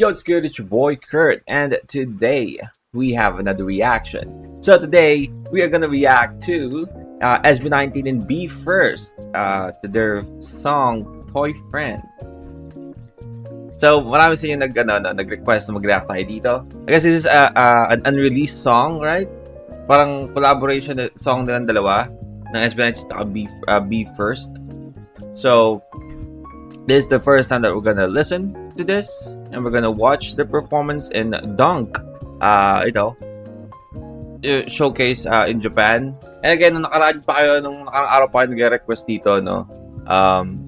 Yo, it's good. It's your boy Kurt, and today we have another reaction. So today we are gonna react to SB19 and Be First to their song "Toy Friend." So marami sa inyo nag-request na mag-react tayo dito. I guess this is an unreleased song, right? Parang collaboration song nilang dalawa ng SB19 at Be First. So this is the first time that we're gonna listen to this, and we're gonna watch the performance in Dunk, showcase in Japan. And again, nung nakaraan araw pa kayo nag-request dito, no?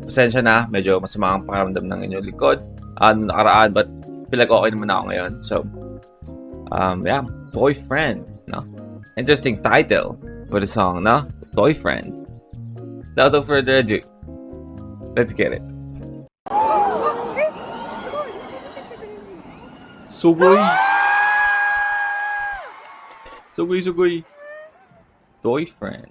Pasensya na, medyo masama ang pakiramdam ng inyong likod nung nakaraan, but feel like okay naman ako ngayon. So, yeah, Toy Friend, no? Interesting title for the song, no? Toy Friend. Without further ado, let's get it. Sugoi. Toy Friend.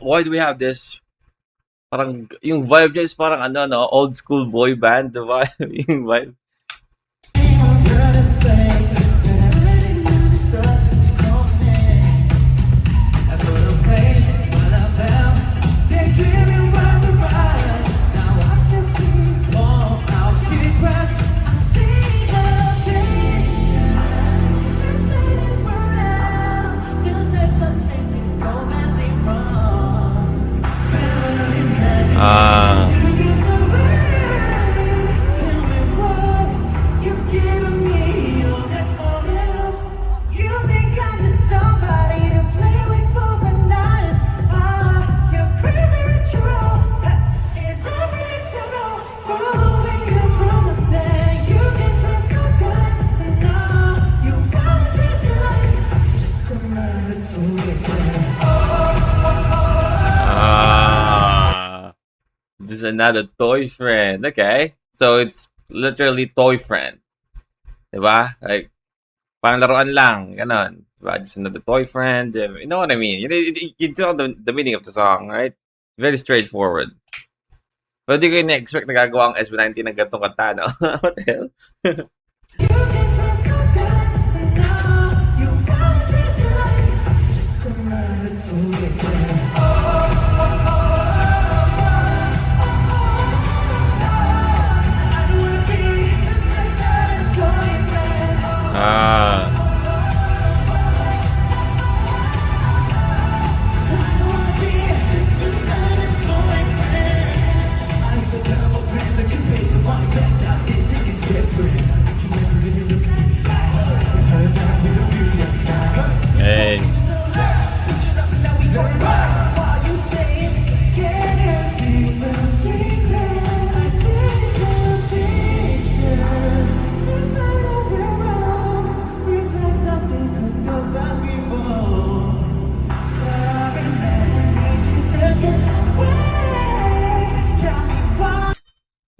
Why do we have this? Parang yung vibe niya is parang old school boy band, the vibe, yung vibe. Just another toy friend. Okay. So it's literally toy friend. Diba? Like, parang laruan lang. Ganon. Diba? Just another toy friend. You know what I mean? You tell the meaning of the song, right? Very straightforward. Pero di ko na-expect na gagawa ang SB19 ng gantong kanta, no? What the hell? Hey.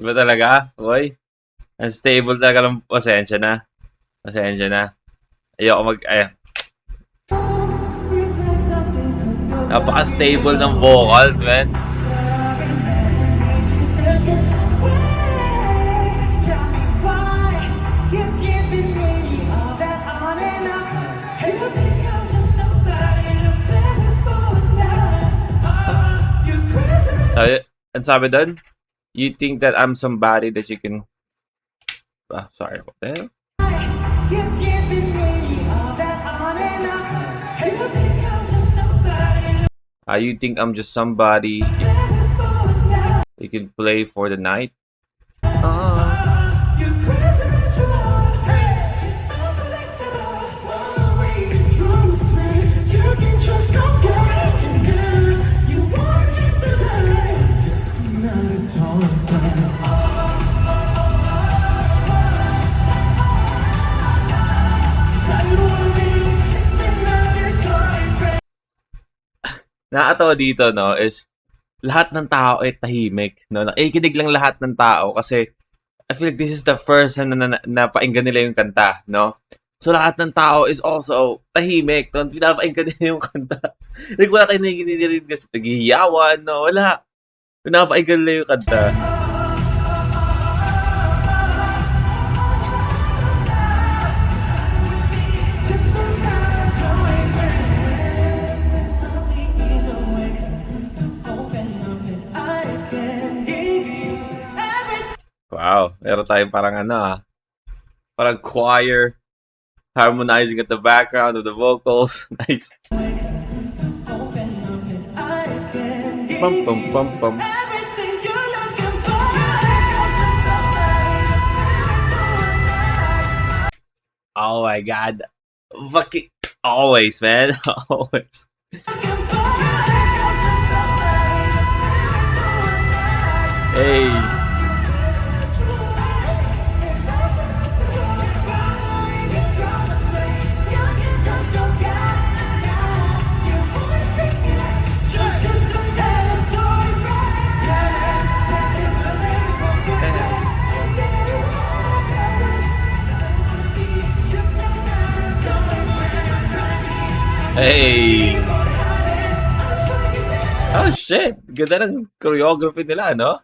Diba talaga? Boy? Unstable talaga ng pasensya na. Ayoko napaka-stable ng vocals, man. Ang sabi doon, you think that I'm somebody that you can... sorry, what the hell? You think I'm just somebody you can play for the night? nakakatawa dito, no, is lahat ng tao ay tahimik, no? Nakikinig lang lahat ng tao kasi I feel like this is the first time na painggan nila yung kanta, no? So lahat ng tao is also tahimik, no? Pinapainggan nila yung kanta. Like wala tayong nakikinig kasi naghihiyawan, no? Wala. Pinapainggan nila yung kanta. Wow, meron tayong parang parang choir harmonizing at the background of the vocals. Nice. Pum pum pum pum. Oh my god. Fucking always, man. Always. Hey. Hey! Oh shit! Ganda ng choreography nila, no?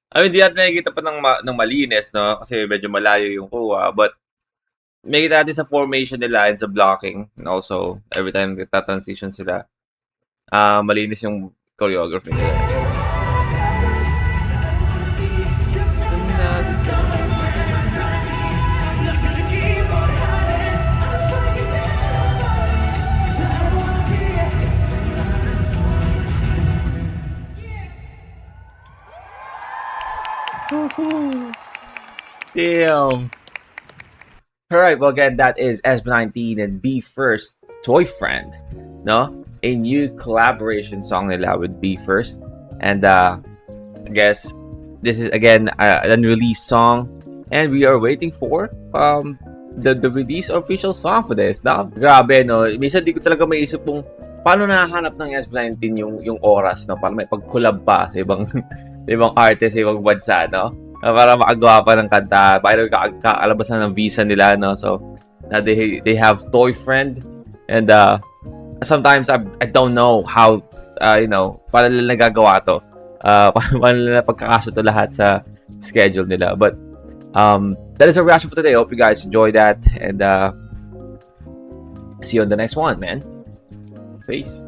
I mean, di natin nakikita pa ng malinis, no? Kasi medyo malayo yung kuha. But, makikita natin sa formation nila and sa blocking. And also, every time nagta-transition sila, malinis yung choreography nila. Damn. Alright, well again, that is SB19 and Be First, Toy Friend. No? A new collaboration song nila with Be First. And I guess this is again an unreleased song. And we are waiting for the release official song for this. No? Grabe, no? Minsan di ko talaga maisip kung paano nahanap ng SB19 yung oras, no? Para may pag-collab pa sa ibang ibang artist, sa ibang bansa, no? Para makagawa pa ng kanta. Para kakalabas na ng visa nila, no? So, they have Toy Friend. And sometimes I don't know how, paano nila nagagawa to. Paano nila pagkakaso to lahat sa schedule nila. But, that is our reaction for today. I hope you guys enjoy that. And see you on the next one, man. Peace.